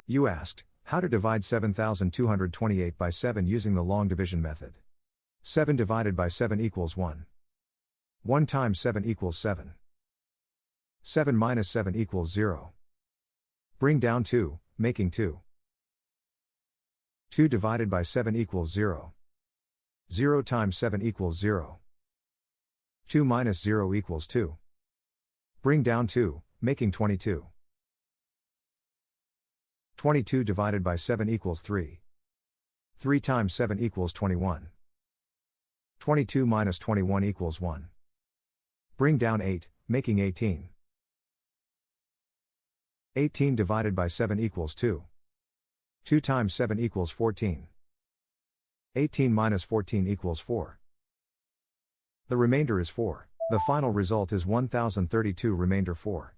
You asked, how to divide 7228 by 7 using the long division method. 7 divided by 7 equals 1. 1 times 7 equals 7. 7 minus 7 equals 0. Bring down 2, making 2. 2 divided by 7 equals 0. 0 times 7 equals 0. 2 minus 0 equals 2. Bring down 2, making 22. 22 divided by 7 equals 3. 3 times 7 equals 21. 22 minus 21 equals 1. Bring down 8, making 18. 18 divided by 7 equals 2. 2 times 7 equals 14. 18 minus 14 equals 4. The remainder is 4. The final result is 1032 remainder 4.